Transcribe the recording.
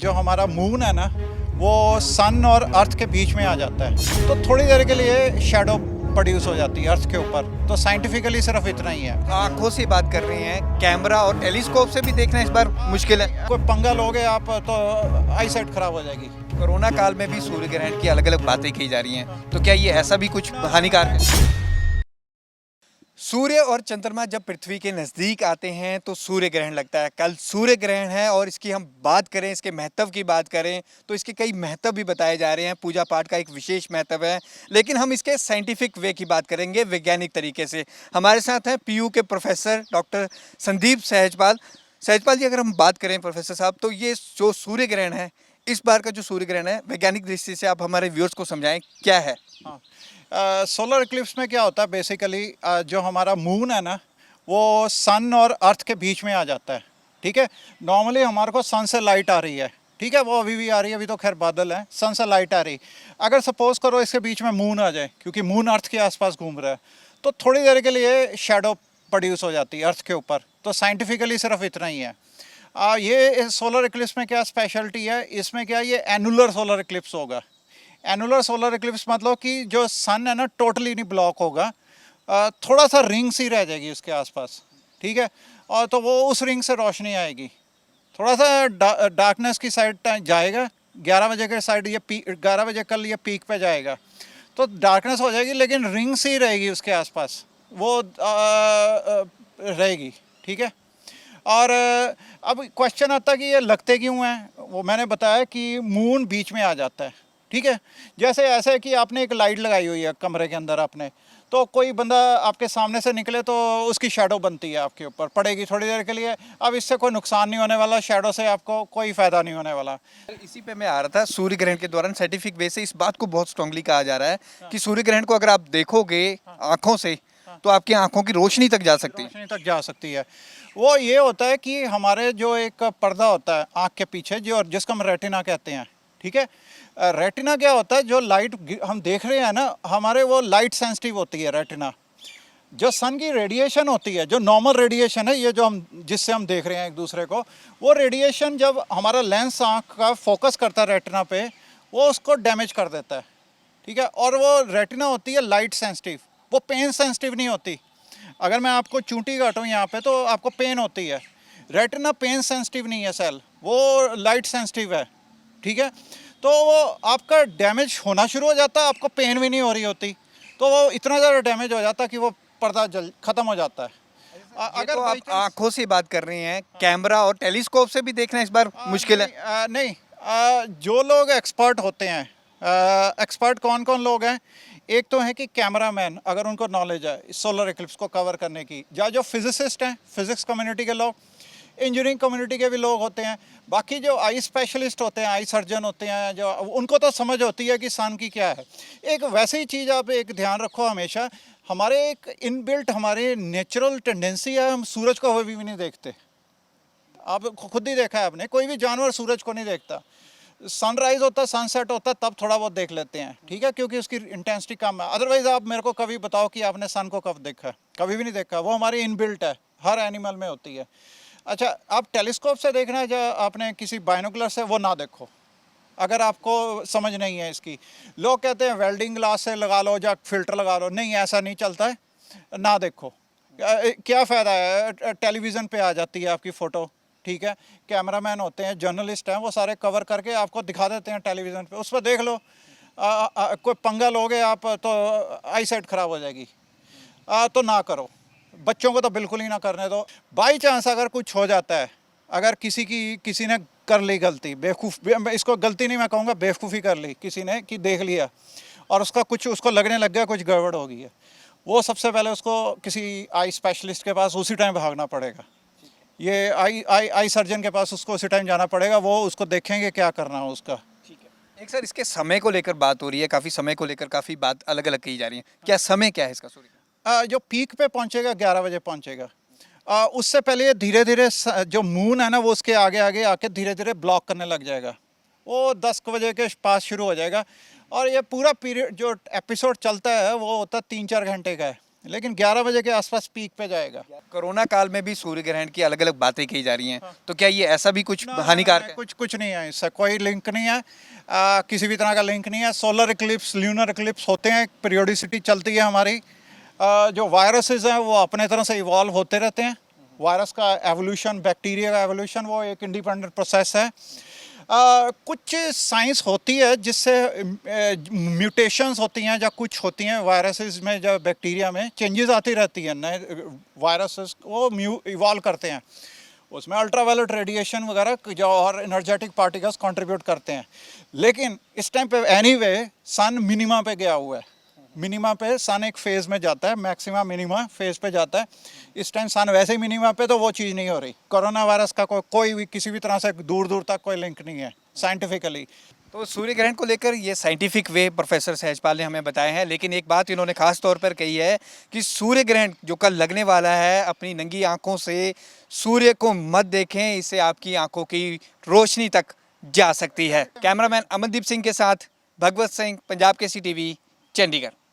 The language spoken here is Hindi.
जो हमारा मून है ना वो सन और अर्थ के बीच में आ जाता है, तो थोड़ी देर के लिए शैडो प्रोड्यूस हो जाती है अर्थ के ऊपर। तो साइंटिफिकली सिर्फ इतना ही है। आंखों से बात कर रहे हैं, कैमरा और टेलीस्कोप से भी देखना इस बार मुश्किल है। कोई पंगा लोगे आप तो आई साइट खराब हो जाएगी। कोरोना काल में भी सूर्य ग्रहण की अलग अलग बातें की जा रही हैं, तो क्या ये ऐसा भी कुछ हानिकारक है? सूर्य और चंद्रमा जब पृथ्वी के नज़दीक आते हैं तो सूर्य ग्रहण लगता है। कल सूर्य ग्रहण है और इसकी हम बात करें, इसके महत्व की बात करें तो इसके कई महत्व भी बताए जा रहे हैं। पूजा पाठ का एक विशेष महत्व है, लेकिन हम इसके साइंटिफिक वे की बात करेंगे, वैज्ञानिक तरीके से। हमारे साथ हैं पीयू के प्रोफेसर डॉक्टर संदीप सहजपाल। सहजपाल जी, अगर हम बात करें प्रोफेसर साहब, तो ये जो सूर्य ग्रहण है, इस बार का जो सूर्य ग्रहण है, वैज्ञानिक दृष्टि से आप हमारे व्यूअर्स को समझाएं क्या है। हाँ, सोलर इक्लिप्स में क्या होता है बेसिकली, जो हमारा मून है ना वो सन और अर्थ के बीच में आ जाता है। ठीक है, नॉर्मली हमारे को सन से लाइट आ रही है, ठीक है, वो अभी भी आ रही है, अभी तो खैर बादल है, सन से लाइट आ रही। अगर सपोज करो इसके बीच में मून आ जाए, क्योंकि मून अर्थ के आसपास घूम रहा है, तो थोड़ी देर के लिए शैडो प्रोड्यूस हो जाती है अर्थ के ऊपर। तो साइंटिफिकली सिर्फ इतना ही है। ये सोलर इक्लिप्स में क्या स्पेशलिटी है, इसमें क्या, ये एनुलर सोलर इक्लिप्स होगा। एनुलर सोलर इक्लिप्स मतलब कि जो सन है ना टोटली नहीं ब्लॉक होगा, थोड़ा सा रिंग सी रह जाएगी उसके आसपास, ठीक है, और तो वो उस रिंग से रोशनी आएगी, थोड़ा सा डार्कनेस की साइड जाएगा। 11 बजे के साइड ये 11 बजे कल ये पीक पे जाएगा, तो डार्कनेस हो जाएगी, लेकिन रिंग सी रहेगी उसके आसपास, वो रहेगी, ठीक है। और अब क्वेश्चन आता है कि ये लगते क्यों हैं, वो मैंने बताया कि मून बीच में आ जाता है, ठीक है। जैसे ऐसे कि आपने एक लाइट लगाई हुई है कमरे के अंदर आपने, तो कोई बंदा आपके सामने से निकले तो उसकी शैडो बनती है आपके ऊपर, पड़ेगी थोड़ी देर के लिए। अब इससे कोई नुकसान नहीं होने वाला, शैडो से आपको कोई फ़ायदा नहीं होने वाला। इसी पे मैं आ रहा था, सूर्य ग्रहण के दौरान साइंटिफिक वे से इस बात को बहुत स्ट्रांगली कहा जा रहा है कि सूर्य ग्रहण को अगर आप देखोगे आंखों से तो आपकी आंखों की रोशनी तक जा सकती है। रोशनी तक जा सकती है। वो ये होता है कि हमारे जो एक पर्दा होता है आँख के पीछे, जो जिसको हम रेटिना कहते हैं, ठीक है। रेटिना क्या होता है, जो लाइट हम देख रहे हैं ना हमारे, वो लाइट सेंसिटिव होती है रेटिना। जो सन की रेडिएशन होती है, जो नॉर्मल रेडिएशन है, ये जो हम जिससे हम देख रहे हैं एक दूसरे को, वो रेडिएशन जब हमारा लेंस आँख का फोकस करता है रेटिना पे, वो उसको डैमेज कर देता है, ठीक है। और वो रेटिना होती है लाइट सेंसिटिव, वो पेन सेंसिटिव नहीं होती। अगर मैं आपको चूंटी काटूँ यहाँ पे तो आपको पेन होती है। रेटिना पेन सेंसिटिव नहीं है सेल, वो लाइट सेंसिटिव है, ठीक है। तो वो आपका डैमेज होना शुरू हो जाता है, आपको पेन भी नहीं हो रही होती, तो वो इतना ज़्यादा डैमेज हो जाता है कि वो पर्दा ख़त्म हो जाता है। अगर तो आप आंखों से बात कर रहे हैं, कैमरा और टेलीस्कोप से भी देखना इस बार मुश्किल है। नहीं, जो लोग एक्सपर्ट होते हैं, एक्सपर्ट कौन कौन लोग हैं, एक तो है कि कैमरामैन, अगर उनको नॉलेज है सोलर इक्लिप्स को कवर करने की, या जो फिजिसिस्ट हैं, फिजिक्स कम्युनिटी के लोग, इंजीनियरिंग कम्युनिटी के भी लोग होते हैं, बाकी जो आई स्पेशलिस्ट होते हैं, आई सर्जन होते हैं, जो उनको तो समझ होती है कि सन की क्या है। एक वैसे ही चीज़ आप एक ध्यान रखो हमेशा, हमारे एक इनबिल्ट हमारे नेचुरल टेंडेंसी है, हम सूरज को कभी भी नहीं देखते। आप खुद ही देखा है आपने, कोई भी जानवर सूरज को नहीं देखता। सनराइज होता है, सनसेट होता है, तब थोड़ा बहुत देख लेते हैं, ठीक है, क्योंकि उसकी इंटेंसिटी कम है। अदरवाइज आप मेरे को कभी बताओ कि आपने सन को कब देखा है, कभी भी नहीं देखा। वो हमारी इनबिल्ट है, हर एनिमल में होती है। अच्छा, आप टेलीस्कोप से देखना है, जो आपने किसी बाइनोकुलर से, वो ना देखो अगर आपको समझ नहीं है इसकी। लोग कहते हैं वेल्डिंग ग्लास से लगा लो या फिल्टर लगा लो, नहीं, ऐसा नहीं चलता है, ना देखो। क्या फ़ायदा है, टेलीविज़न पे आ जाती है आपकी फ़ोटो, ठीक है। कैमरामैन होते हैं, जर्नलिस्ट हैं, वो सारे कवर करके आपको दिखा देते हैं टेलीविज़न पे, उस पर देख लो। कोई पंगा लोगे आप तो आई साइट ख़राब हो जाएगी। तो ना करो, बच्चों को तो बिल्कुल ही ना करने दो। बाई चांस अगर कुछ हो जाता है, अगर किसी ने कर ली गलती, इसको गलती नहीं मैं कहूँगा, बेवकूफ़ी कर ली किसी ने, कि देख लिया और उसको लगने लग गया कुछ गड़बड़ हो गई है, वो सबसे पहले उसको किसी आई स्पेशलिस्ट के पास उसी टाइम भागना पड़ेगा। ये आई सर्जन के पास उसको उसी टाइम जाना पड़ेगा, वो उसको देखेंगे क्या करना है उसका। ठीक है। एक सर, इसके समय को लेकर बात हो रही है, काफ़ी समय को लेकर काफ़ी बात अलग अलग की जा रही है, क्या समय क्या है इसका सूर्य? जो पीक पे पहुंचेगा 11 बजे पहुंचेगा। उससे पहले ये धीरे धीरे जो मून है ना वो उसके आगे आगे आके धीरे धीरे ब्लॉक करने लग जाएगा, वो 10 बजे के पास शुरू हो जाएगा। और ये पूरा पीरियड जो एपिसोड चलता है वो होता है 3-4 घंटे का है। लेकिन 11 बजे के आसपास पीक पे जाएगा। कोरोना काल में भी सूर्य ग्रहण की अलग अलग बातें की जा रही हैं, तो क्या ये ऐसा भी कुछ ना, हानिकारक है? कुछ कुछ नहीं है, इससे कोई लिंक नहीं है, किसी भी तरह का लिंक नहीं है। सोलर इक्लिप्स, ल्यूनर इक्लिप्स होते हैं, पीरियोडिसिटी चलती है हमारी। जो वायरसेस हैं वो अपने तरह से इवॉल्व होते रहते हैं। वायरस का एवोल्यूशन, बैक्टीरिया का एवोल्यूशन, वो एक इंडिपेंडेंट प्रोसेस है। कुछ साइंस होती है जिससे म्यूटेशंस होती हैं या कुछ होती हैं वायरसेस में, या बैक्टीरिया में चेंजेस आती रहती हैं, नए वायरसेस वो इवॉल्व करते हैं, उसमें अल्ट्रावायलेट रेडिएशन वगैरह जो और एनर्जेटिक पार्टिकल्स कंट्रीब्यूट करते हैं। लेकिन इस टाइम पे एनीवे सन मिनिमा पे गया हुआ है। मिनिमा पे सन एक फेज़ में जाता है, मैक्सिमा मिनिमा फेज़ पे जाता है। इस टाइम सन वैसे ही मिनिमा पे, तो वो चीज़ नहीं हो रही। कोरोना वायरस का कोई भी किसी भी तरह से दूर दूर तक कोई लिंक नहीं है साइंटिफिकली। तो सूर्य ग्रहण को लेकर ये साइंटिफिक वे प्रोफेसर सहजपाल ने हमें बताए हैं, लेकिन एक बात इन्होंने खास तौर पर कही है कि सूर्य ग्रहण जो कल लगने वाला है, अपनी नंगी आंखों से सूर्य को मत देखें, इससे आपकी आंखों की रोशनी तक जा सकती है। कैमरामैन अमनदीप सिंह के साथ भगवत सिंह, पंजाब केसरी टीवी, चंडीगढ़।